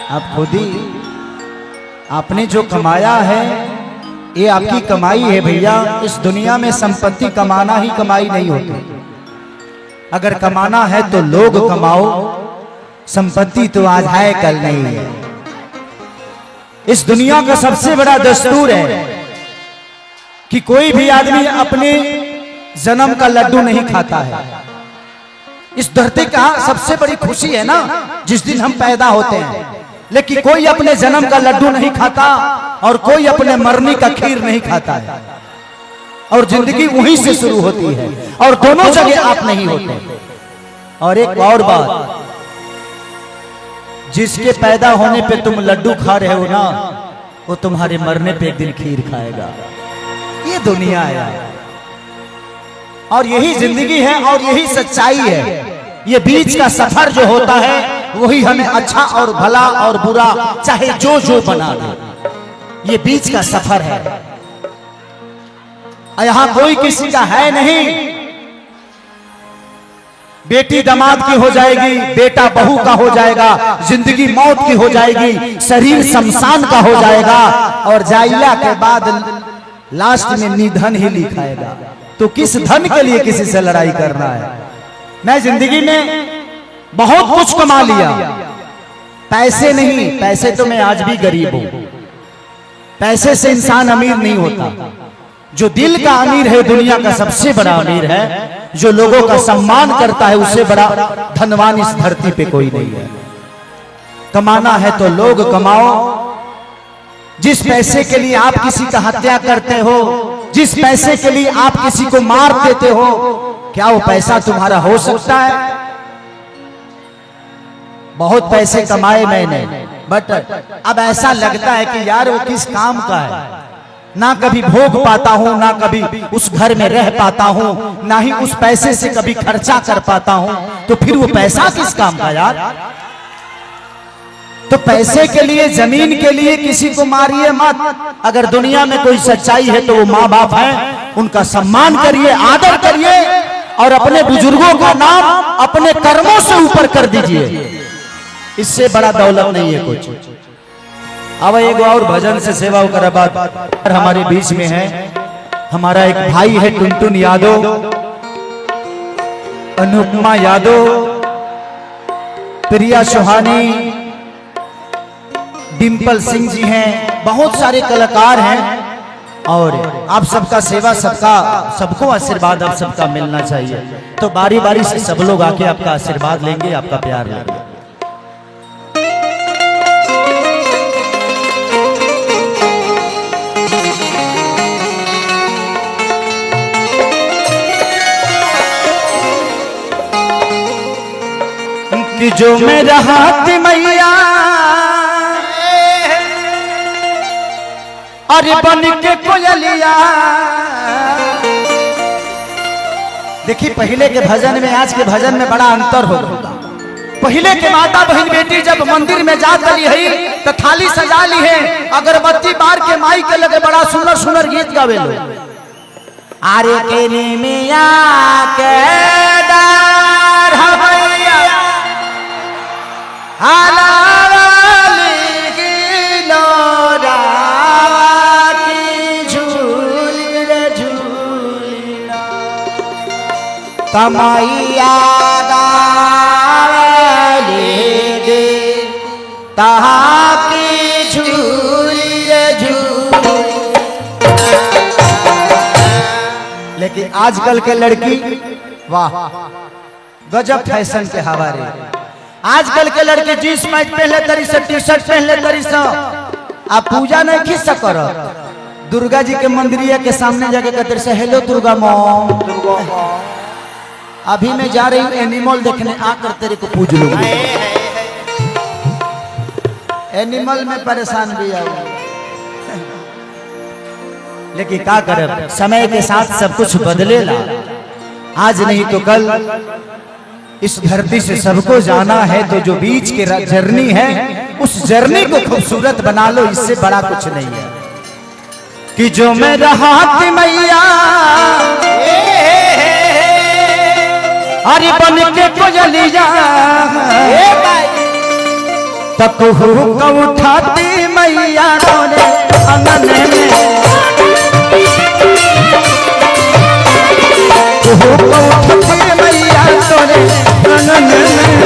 आप खुद ही आपने जो कमाया है ये आपकी कमाई है भैया। इस दुनिया में संपत्ति कमाना ही कमाई नहीं होती। अगर कमाना है तो लोग कमाओ, संपत्ति तो आज है कल नहीं है। इस दुनिया का सबसे बड़ा दस्तूर है कि कोई भी आदमी अपने जन्म का लड्डू नहीं खाता है। इस धरती का सबसे बड़ी खुशी है ना जिस दिन हम पैदा होते हैं, लेकिन कोई अपने जन्म का लड्डू नहीं खाता और कोई अपने मरने का खीर नहीं खाता है। और जिंदगी वहीं से शुरू होती है और दोनों जगह आप नहीं होते। और एक और बात, जिसके पैदा होने पे तुम लड्डू खा रहे हो ना, वो तुम्हारे मरने पे एक दिन खीर खाएगा। ये दुनिया है और यही जिंदगी है और यही सच्चाई है। ये बीच का सफर जो होता है वही हमें अच्छा और भला और बुरा चाहे जो जो बना दे। ये बीच का सफर है। यहां कोई किसी का है नहीं। बेटी दामाद की हो जाएगी, बेटा बहू का हो जाएगा, जिंदगी मौत की हो जाएगी, शरीर शमशान का हो जाएगा और जाइला के बाद लास्ट में निधन ही लिखाएगा। तो किस धन के लिए किसी से लड़ाई करना है? मैं जिंदगी में बहुत कुछ कमा लिया, पैसे नहीं। पैसे तो मैं आज भी गरीब हूं। पैसे से इंसान अमीर नहीं होता। जो दिल का अमीर है दुनिया का सबसे बड़ा अमीर है। जो लोगों का सम्मान करता है उससे बड़ा धनवान इस धरती पे कोई नहीं है। कमाना है तो लोग कमाओ। जिस पैसे के लिए आप किसी का हत्या करते हो, जिस पैसे के लिए आप किसी को मार देते हो, क्या वो पैसा तुम्हारा हो सकता है? बहुत पैसे कमाए मैंने, बट अब ऐसा लगता है कि यार वो किस काम का है। ना कभी भोग पाता हूं, ना कभी उस घर में रह पाता हूं, ना ही उस पैसे से कभी खर्चा कर पाता हूं। तो फिर वो पैसा किस काम का यार? तो पैसे के लिए, जमीन के लिए किसी को मारिए मत। अगर दुनिया में कोई सच्चाई है तो वो माँ बाप है, उनका सम्मान करिए, आदर करिए और अपने बुजुर्गों का नाम अपने कर्मों से ऊपर कर दीजिए। इससे बड़ा दौलत नहीं है कुछ। अब एक और भजन से सेवा कर बात हमारे बीच में है। हमारा एक भाई है टुनटुन यादव, अनुपमा यादव, प्रिया सुहानी, डिंपल सिंह जी हैं, बहुत सारे कलाकार हैं। और आप सबका सेवा, सबको आशीर्वाद आप सबका मिलना चाहिए। तो बारी बारी से सब लोग आके आपका आशीर्वाद लेंगे, आपका प्यार लेंगे। कि जो मेरा हाथ मैया अरे बन के कोयलिया। देखिए पहले के भजन में आज के भजन में बड़ा अंतर होगा। पहले के माता बहन बेटी जब मंदिर में जा चली है तो थाली सजा ली है, अगरबत्ती बार के माई के लगे बड़ा सुंदर सुंदर गीत गावे लो। आरे के निमिया के डार भैया कमाइया दे तहा की झूली झूली। लेकिन आजकल के लड़की वाह गजब फैशन के हवारे। आजकल के लड़के जींस पैंट पहले तरी से, टी शर्ट पहले तरी से। आप पूजा नहीं खींच सकर। दुर्गा जी के मंदिरिया के सामने जाके कहते से हेलो दुर्गा मॉम। अभी मैं जा रही हूँ एनिमल देखने, आकर तेरे को पूज लूंगी। एनिमल में परेशान भी आऊंगा, लेकिन क्या करे, समय के साथ सब कुछ बदलेला। आज नहीं तो कल इस धरती से सबको जाना है। तो जो बीच के जर्नी है उस जर्नी को खूबसूरत बना लो, इससे बड़ा कुछ नहीं है। कि जो मेरा हाथ मैया अरे बन के कोयलिया तक को उठाती मैया तोरे अंगन में, को उठाती मैया तोरे अंगन में।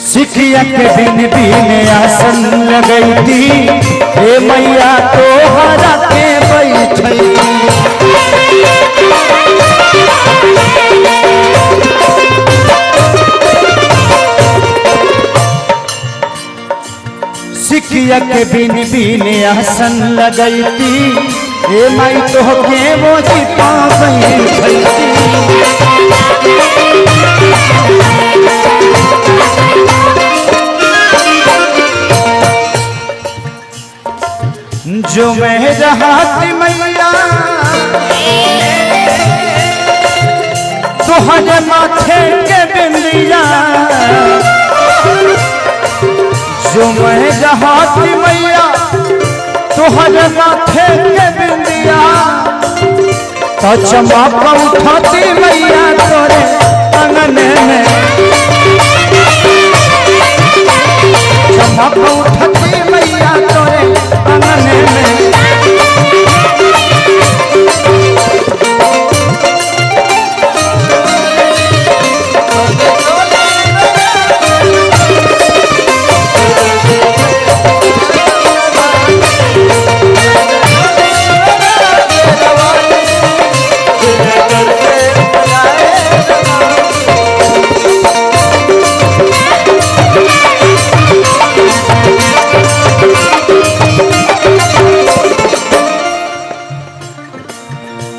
सिखिया के बिन बिन आसन लगई थी, हे मैया तो हरा के बैठी। सिखिया के बिन बिन आसन लगई थी, हे माई तो के वो चिपा बैठी। जो मैं रहाती मैया तोहरे माथे के बिंदिया, जो मैं रहाती मैया तोहरे माथे के बिंदिया, तो चमक उठाती मैया तोरे अंगन में, चमक उठाती मैया तोरे अंगन में।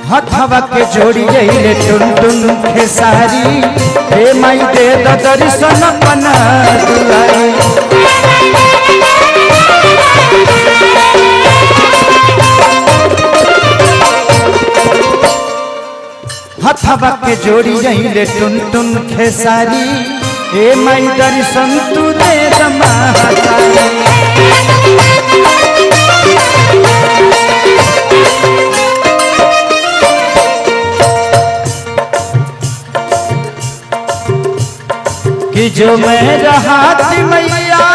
हथवा के जोड़ी जइले टुन टुन खेसारी, हे माई दे दर्शन अपना दुआरी। हथवा के जोड़ी जइले टुन टुन खेसारी, हे माई दर्शन तू दे दमारी। कि जो मैं रहाती मैया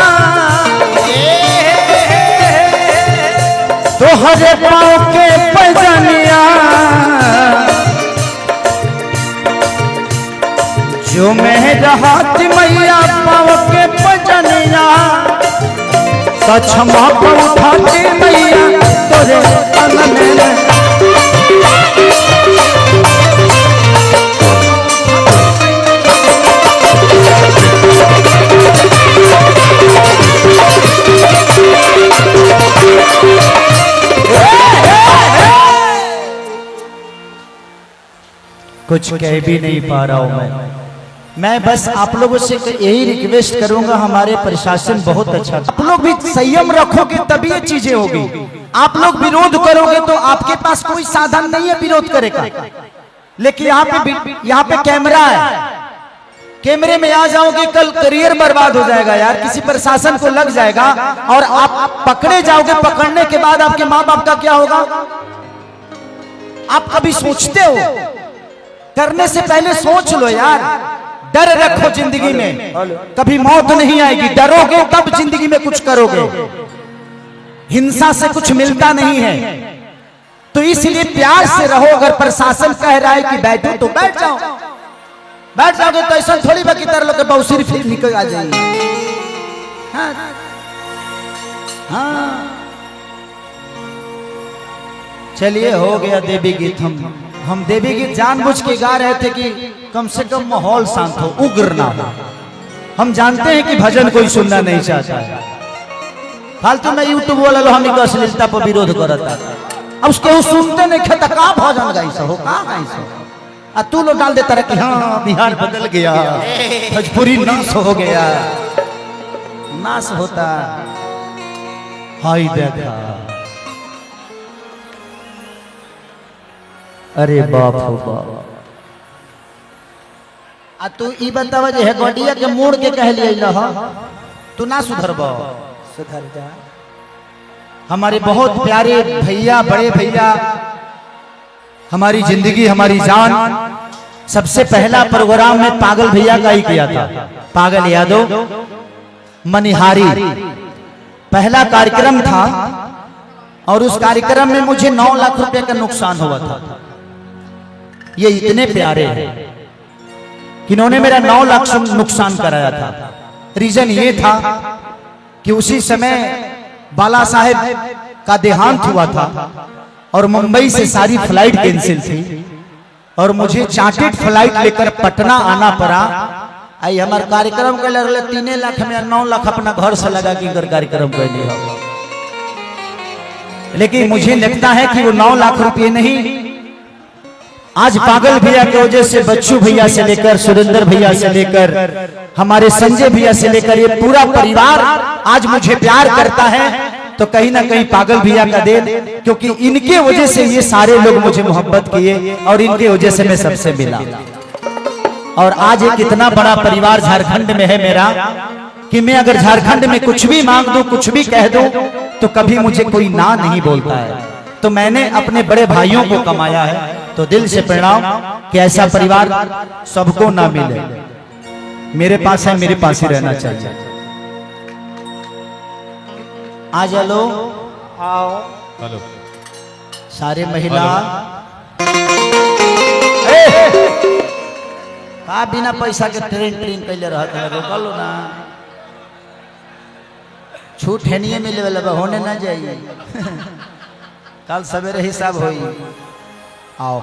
तोहरे पाँव के पैजनिया, जो मैं रहाती मैया पाँव के पैजनिया, तो क्षमा उठाती मैया तोरे अंगन में। कुछ कह भी नहीं पा रहा हूं मैं बस आप लोगों से यही रिक्वेस्ट करूंगा, हमारे प्रशासन बहुत अच्छा, आप लोग भी संयम रखोगे तभी ये चीजें होगी। आप लोग विरोध करोगे तो आपके पास कोई साधन नहीं है विरोध करेगा, लेकिन यहाँ पे कैमरा है, कैमरे में आ जाओगे कल करियर बर्बाद हो जाएगा यार, किसी प्रशासन को लग जाएगा और आप पकड़े जाओगे। पकड़ने के बाद आपके माँ बाप का क्या होगा? आप कभी सोचते हो? करने से पहले सोच लो यार। डर रखो जिंदगी में, कभी मौत नहीं आएगी। डरोगे तब जिंदगी में कुछ करोगे। हिंसा से कुछ मिलता नहीं है, तो इसलिए प्यार से रहो। अगर प्रशासन कह रहा है कि बैठो तो बैठ जाओ, बैठ जाओगे तो ऐसा थोड़ी बाकी तरह लोग बहुत फिर निकल आ जाएगी। हाँ हाँ चलिए हो गया देवी गीत। हम देवी गीत जानबूझ के गा रहे थे कि कम से कम माहौल शांत हो, उग्र ना हो। हम जानते हैं कि भजन कोई सुनना नहीं चाहता है। फालतू में यूट्यूब वाला लो हम अश्लीलता पर विरोध करता, अब उसको सुनते नहीं खेता का भजन गाइस हो का गाइस हो। आ तू लोग डाल देता रहे कि हाँ बिहार बदल गया, भोजपुरी नाश हो गया। नाश होता। हाय देखा, अरे बाप हो बाप। आ तू ई बतावा जे है गडिया के मोड़ के कह लिया ह, तू ना सुधरबो। सुधर जा। हमारे बहुत प्यारे भैया, बड़े भैया, हमारी जिंदगी हमारी जान। सबसे पहला प्रोग्राम में पागल भैया का ही किया था, पागल यादव मनिहारी पहला कार्यक्रम था। और उस कार्यक्रम में मुझे 9 लाख रुपए का नुकसान हुआ था। ये इतने प्यारे हैं कि इन्होंने मेरा 9 लाख नुकसान कराया था। रीजन ये था कि उसी समय बाला साहेब का देहांत हुआ था और मुंबई से सारी फ्लाइट कैंसिल थी और मुझे चार्टेड फ्लाइट लेकर पटना आना पड़ा। आई हमारे कार्यक्रम के लगले 3 लाख में 9 लाख अपना घर से लगा कि कार्यक्रम कर लिया। लेकिन मुझे लगता है कि वो 9 लाख रुपए नहीं, आज पागल भैया की वजह से बच्चू भैया से लेकर सुरेंद्र भैया से लेकर हमारे संजय भैया से लेकर ये पूरा परिवार आज मुझे प्यार करता है। तो कहीं ना कहीं पागल भैया का देन, क्योंकि इनके वजह से ये सारे लोग मुझे मोहब्बत किए और इनके वजह से मैं सबसे मिला। और आज एक इतना बड़ा परिवार झारखंड में है मेरा कि मैं अगर झारखंड में कुछ भी मांग दूं, कुछ भी कह दूं, तो कभी मुझे कोई ना नहीं बोलता है। तो मैंने अपने बड़े भाइयों को कमाया है। तो दिल से प्रणाम कि ऐसा परिवार सबको ना मिले। मेरे पास है, मेरे पास ही रहना चाहिए। आ चलो, आओ हेलो सारे महिला। का बिना पैसा के ट्रेन कैले रहते हैं, रोकलो ना। छूट है नहीं मिले वाला होने ना जाइए। कल सवेरे हिसाब होई। आओ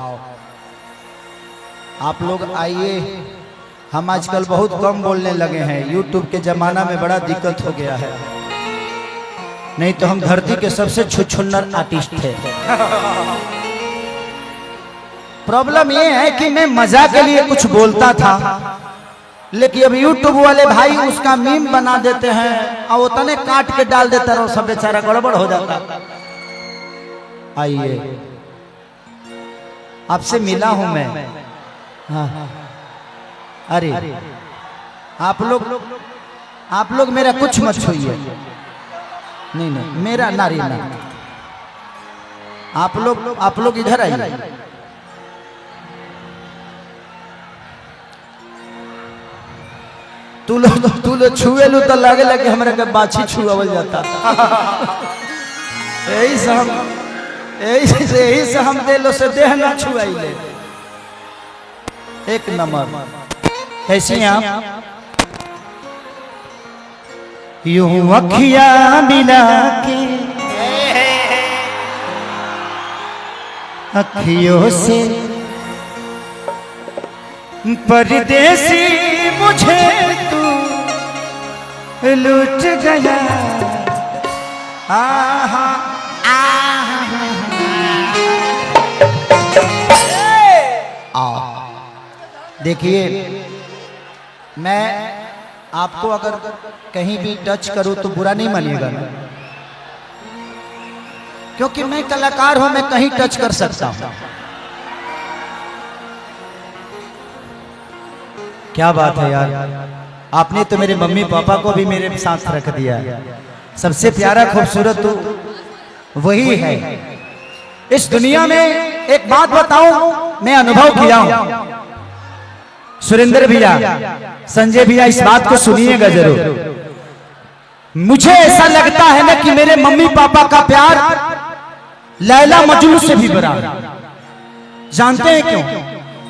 आप लोग आइए। हम आजकल बहुत कम बोलने लगे हैं, यूट्यूब के जमाना में बड़ा दिक्कत हो गया है। नहीं तो हम धरती के सबसे छुछुन्नर आर्टिस्ट थे। प्रॉब्लम ये है कि मैं मजा के लिए कुछ बोलता था, लेकिन अब यूट्यूब वाले भाई उसका मीम बना देते हैं और उतने काट के डाल देता है, सब बेचारा गड़बड़ हो जाता। आइए, आपसे मिला हूं मैं। हाँ, अरे आप लोग मेरा कुछ मत छूइए। नहीं नहीं, मेरा नारी ना। आप लोग इधर आइए। तू लोग छुए लू तो लगे लगे हमारे के बाछी छुआवल जाता। यही से हम दिलों से देह ना छुआई ले। एक नंबर। कैसी हैं आप? यूं अखिया मिला के अखियों से परदेसी मुझे तू लूट गया। आहा देखिए, मैं आपको अगर कहीं भी टच करूं तो बुरा नहीं मानिएगा, क्योंकि मैं कलाकार हूं, मैं कहीं टच कर सकता हूं। क्या बात है यार, आपने तो मेरे मम्मी पापा को भी मेरे साथ रख दिया। सबसे प्यारा खूबसूरत तो वही है इस दुनिया में। एक बात बताऊं, मैं अनुभव किया हूं। सुरेंद्र भैया, संजय भैया, इस बात को सुनिएगा जरूर। मुझे ऐसा लगता है ना कि मेरे मम्मी पापा का प्यार लैला मजनू से भी बड़ा है। जानते हैं क्यों?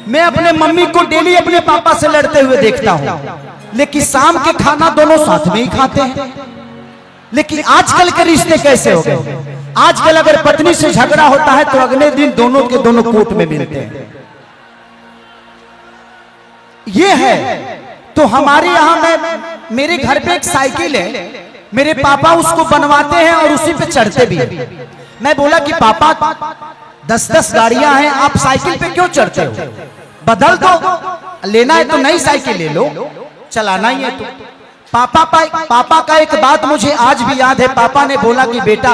मैं अपने मम्मी को डेली अपने पापा से लड़ते हुए देखता हूं, लेकिन शाम के खाना दोनों साथ में ही खाते हैं। लेकिन आजकल के रिश्ते कैसे हो गए? आजकल अगर पत्नी से झगड़ा होता है तो अगले दिन दोनों के दोनों कोर्ट में मिलते हैं। ये है। तो हमारे यहाँ में मेरे घर पे एक साइकिल है, मेरे पापा उसको बनवाते हैं और उसी पे चढ़ते भी हैं। मैं बोला कि पापा 10-10 गाड़ियां हैं, आप साइकिल पे क्यों चढ़ते हो? बदल दो, लेना है तो नई साइकिल ले लो, चलाना ही है पापा का एक बात मुझे आज भी याद है। पापा ने बोला कि बेटा,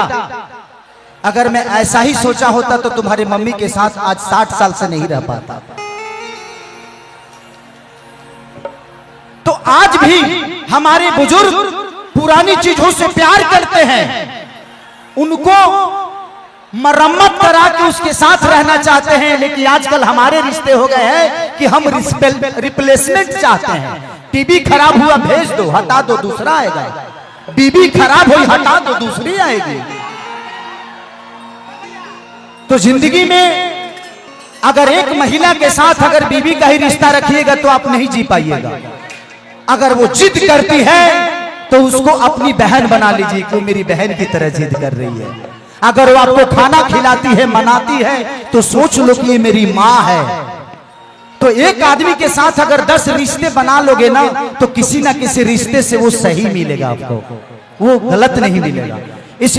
अगर मैं ऐसा ही सोचा होता तो तुम्हारी मम्मी के साथ आज 60 साल से नहीं रह पाता। तो आज भी हमारे बुजुर्ग पुरानी चीजों से प्यार करते हैं, उनको मरम्मत करा के उसके साथ रहना चाहते हैं। लेकिन आजकल हमारे रिश्ते हो गए हैं कि हम रिप्लेसमेंट चाहते हैं। टीवी खराब हुआ, भेज दो, हटा दो, दूसरा आएगा। बीबी खराब हुई, हटा दो, दूसरी आएगी। तो जिंदगी में अगर एक महिला के साथ अगर बीबी का ही रिश्ता रखिएगा तो आप नहीं जी पाइएगा। अगर वो जिद करती है तो उसको अपनी बहन बना लीजिए, क्यों मेरी बहन की तरह जिद कर रही है। अगर वो आपको खाना खिलाती है, मनाती है, तो सोच लो कि ये मेरी माँ है। तो एक आदमी के साथ अगर 10 रिश्ते बना लोगे ना, तो किसी ना किसी रिश्ते से वो सही मिलेगा आपको, वो गलत नहीं मिलेगा। इस